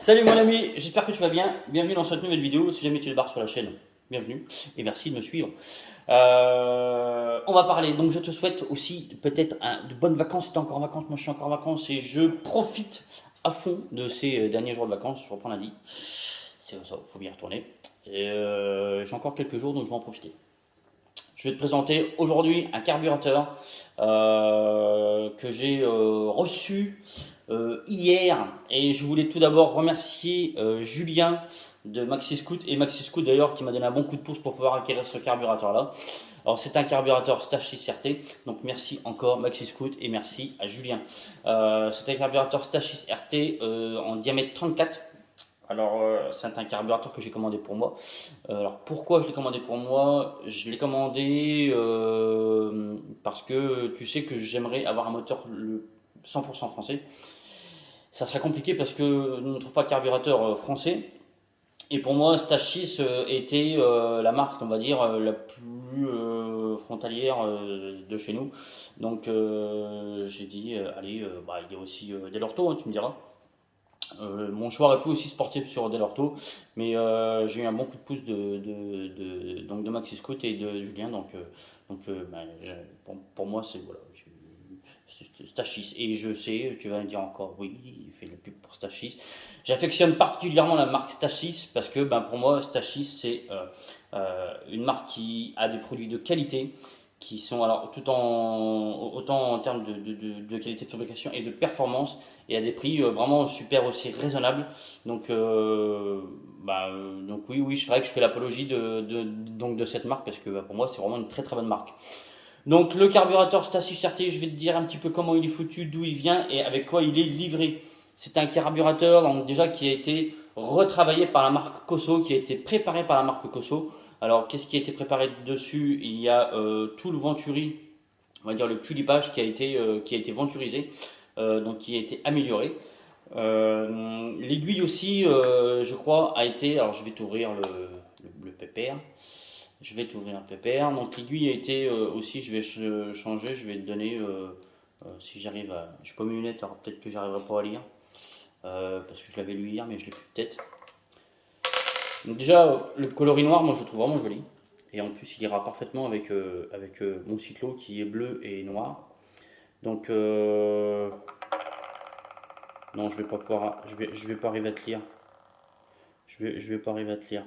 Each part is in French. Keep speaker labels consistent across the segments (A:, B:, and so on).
A: Salut mon ami, j'espère que tu vas bien. Bienvenue dans cette nouvelle vidéo. Si jamais tu débarques sur la chaîne, bienvenue et merci de me suivre. On va parler, donc je te souhaite aussi peut-être de bonnes vacances. Si tu es encore en vacances, moi je suis encore en vacances et je profite à fond de ces derniers jours de vacances. Je reprends lundi, c'est ça, il faut bien y retourner. Et j'ai encore quelques jours donc je vais en profiter. Je vais te présenter aujourd'hui un carburateur que j'ai reçu hier. Et je voulais tout d'abord remercier Julien de Maxi Scoot et Maxi Scoot d'ailleurs qui m'a donné un bon coup de pouce pour pouvoir acquérir ce carburateur là. Alors c'est un carburateur Stage 6 RT, donc merci encore Maxi Scoot et merci à Julien. C'est un carburateur Stage 6 RT en diamètre 34. Alors, c'est un carburateur que j'ai commandé pour moi. Alors, pourquoi je l'ai commandé pour moi? Je l'ai commandé parce que tu sais que j'aimerais avoir un moteur 100% français. Ça serait compliqué parce que nous ne trouvons pas de carburateur français. Et pour moi, Stage 6 était la marque, on va dire, la plus frontalière de chez nous. Donc, j'ai dit, allez, il y a aussi Delorto, hein, tu me diras. Mon choix aurait pu aussi se porter sur Delorto, mais j'ai eu un bon coup de pouce donc de Maxi Scout et de Julien, pour moi c'est voilà, c'est Stage 6. Et je sais, tu vas me dire encore, oui, il fait de la pub pour Stage 6. J'affectionne particulièrement la marque Stage 6 parce que pour moi, Stage 6 c'est une marque qui a des produits de qualité qui sont alors autant en termes de qualité de fabrication et de performance et à des prix vraiment super aussi raisonnables. Donc oui, je ferais que je fais l'apologie de cette marque parce que pour moi c'est vraiment une très très bonne marque. Donc le carburateur Stage 6 RT, je vais te dire un petit peu comment il est foutu, d'où il vient et avec quoi il est livré. C'est un carburateur donc déjà qui a été retravaillé par la marque Cosso, qui a été préparé par la marque Cosso. Alors qu'est-ce qui a été préparé dessus? Il y a tout le venturi, on va dire le tulipage qui a été venturisé, donc qui a été amélioré. L'aiguille aussi, je crois, a été. Alors je vais t'ouvrir le pépère. Je vais t'ouvrir un pépère. Donc l'aiguille a été aussi, je vais changer, je vais te donner, si j'arrive à... Je n'ai pas mes lunettes, alors peut-être que j'arriverai pas à lire, parce que je l'avais lu hier, mais je l'ai plus de tête. Donc déjà, le coloris noir, moi je le trouve vraiment joli. Et en plus, il ira parfaitement avec mon cyclo qui est bleu et noir. Donc, non, je vais pas pouvoir, je vais pas arriver à te lire. Je vais pas arriver à te lire.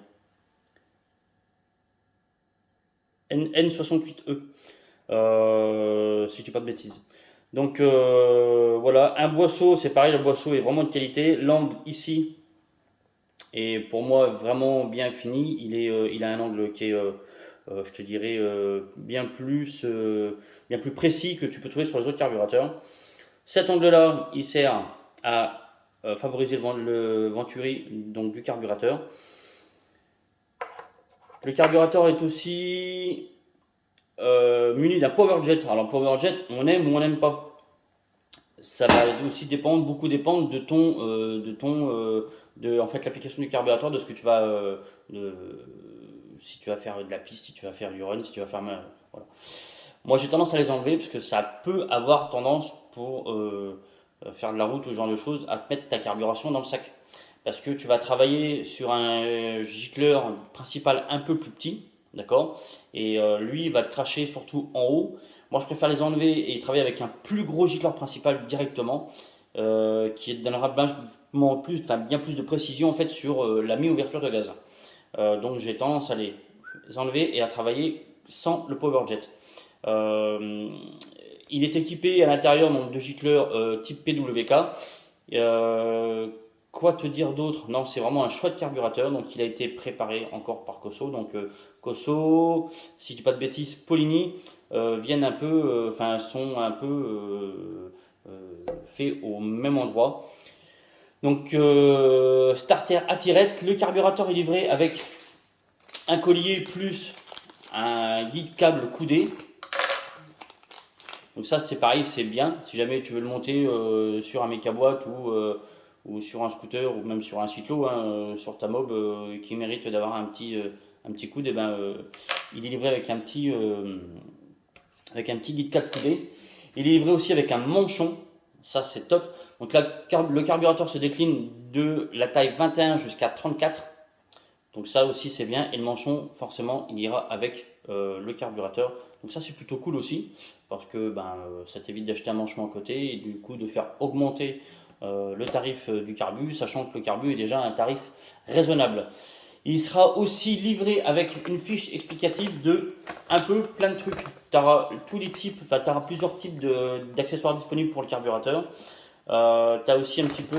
A: N68E, si je dis pas de bêtises. Donc voilà, un boisseau, c'est pareil, le boisseau est vraiment de qualité. L'angle ici est pour moi vraiment bien fini. Il a un angle qui est, je te dirais, bien plus précis que tu peux trouver sur les autres carburateurs. Cet angle-là, il sert à favoriser le venturi donc, du carburateur. Le carburateur est aussi muni d'un power jet. Alors, power jet, on aime ou on n'aime pas. Ça va aussi beaucoup dépendre de en fait l'application du carburateur, de ce que tu vas, si tu vas faire de la piste, si tu vas faire du run, si tu vas faire, voilà. Moi, j'ai tendance à les enlever parce que ça peut avoir tendance pour faire de la route ou ce genre de choses à te mettre ta carburation dans le sac. Parce que tu vas travailler sur un gicleur principal un peu plus petit, d'accord? Et lui, il va te cracher surtout en haut. Moi, je préfère les enlever et travailler avec un plus gros gicleur principal directement, qui donnera bien plus de précision en fait sur la mi-ouverture de gaz. Donc, j'ai tendance à les enlever et à travailler sans le power jet. Euh, il est équipé à l'intérieur donc, de gicleurs type PWK. Quoi te dire d'autre? Non, c'est vraiment un chouette carburateur. Donc, il a été préparé encore par Cosso. Donc, Cosso, si je dis pas de bêtises, Polini viennent un peu, sont un peu faits au même endroit. Donc, starter à tirette. Le carburateur est livré avec un collier plus un guide câble coudé. Donc ça c'est pareil, c'est bien. Si jamais tu veux le monter sur un mécaboîte ou sur un scooter ou même sur un cyclo, hein, sur ta mob qui mérite d'avoir un petit coude, il est livré avec un petit guide 4 coudé. Il est livré aussi avec un manchon. Ça, c'est top. Donc là, le carburateur se décline de la taille 21 jusqu'à 34. Donc ça aussi, c'est bien. Et le manchon, forcément, il ira avec le carburateur. Donc ça, c'est plutôt cool aussi. Parce que ça t'évite d'acheter un manchon à côté et du coup de faire augmenter le tarif du carbu, sachant que le carbu est déjà un tarif raisonnable. Il sera aussi livré avec une fiche explicative de un peu plein de trucs. Tu auras tous les types, enfin tu auras plusieurs types d'accessoires disponibles pour le carburateur. Tu as aussi un petit peu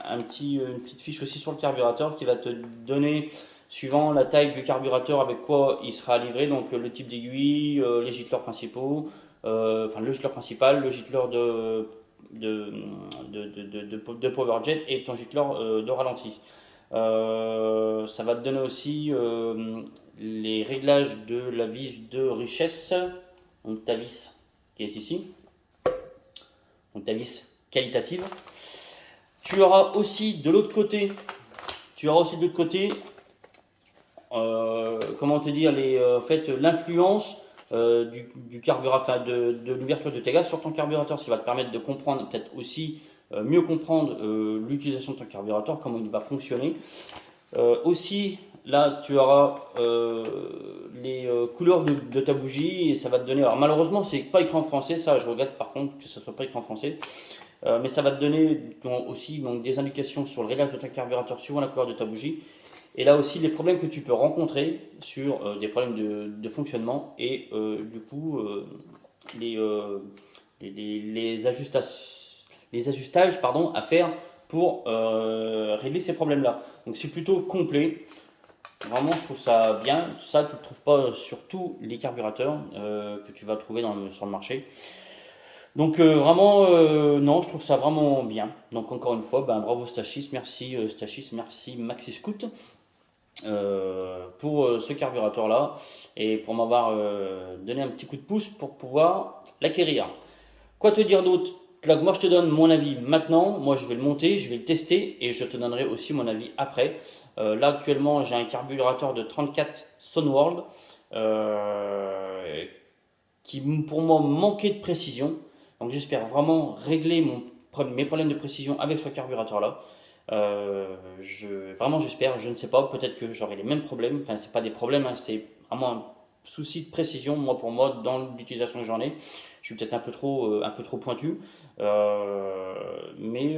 A: une petite fiche aussi sur le carburateur qui va te donner, suivant la taille du carburateur, avec quoi il sera livré, donc le type d'aiguille, les gicleurs principaux, enfin le gicleur principal, le gicleur de PowerJet et ton gicleur de ralenti. Ça va te donner aussi les réglages de la vis de richesse, donc ta vis qui est ici, donc ta vis qualitative. Tu auras aussi de l'autre côté, comment te dire, en fait, l'influence du carburateur, enfin de l'ouverture de tes gaz sur ton carburateur, ce qui va te permettre de comprendre, peut-être aussi mieux comprendre l'utilisation de ton carburateur, comment il va fonctionner. Aussi, là, tu auras les couleurs de ta bougie et ça va te donner. Alors, malheureusement, c'est pas écrit en français, ça, je regrette par contre que ça soit pas écrit en français. Mais ça va te donner aussi donc, des indications sur le réglage de ton carburateur suivant la couleur de ta bougie. Et là aussi, les problèmes que tu peux rencontrer sur des problèmes de fonctionnement et du coup, les, euh, les ajustages pardon, à faire pour régler ces problèmes-là. Donc c'est plutôt complet. Vraiment, je trouve ça bien. Ça, tu ne le trouves pas sur tous les carburateurs que tu vas trouver sur le marché. Donc vraiment, non, je trouve ça vraiment bien. Donc encore une fois, bravo Stachys, merci Maxi Scoot pour ce carburateur-là et pour m'avoir donné un petit coup de pouce pour pouvoir l'acquérir. Quoi te dire d'autre? Là, moi je te donne mon avis maintenant, moi je vais le monter, je vais le tester et je te donnerai aussi mon avis après. Là actuellement j'ai un carburateur de 34 Sunworld qui pour moi manquait de précision. Donc j'espère vraiment régler mes problèmes de précision avec ce carburateur là. Vraiment j'espère, je ne sais pas, peut-être que j'aurai les mêmes problèmes, enfin c'est pas des problèmes, hein, c'est vraiment un souci de précision, moi pour moi, dans l'utilisation que j'en ai. Je suis peut-être un peu trop pointu, mais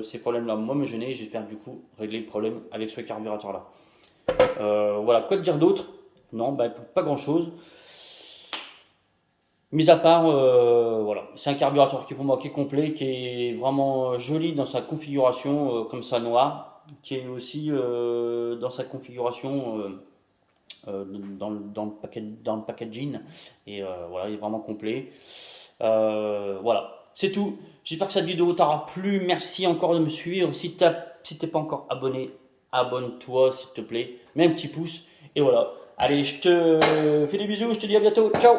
A: ces problèmes-là, moi me gênaient, j'espère du coup régler le problème avec ce carburateur-là. Voilà, quoi te dire d'autre? Non, pas grand-chose. Mis à part, voilà, c'est un carburateur qui pour moi qui est complet, qui est vraiment joli dans sa configuration, comme ça noir, qui est aussi dans sa configuration dans le packaging, et voilà, il est vraiment complet. Voilà, c'est tout. J'espère que cette vidéo t'aura plu. Merci encore de me suivre. Si t'es pas encore abonné, abonne-toi s'il te plaît. Mets un petit pouce, et voilà. Allez, je te fais des bisous, je te dis à bientôt. Ciao!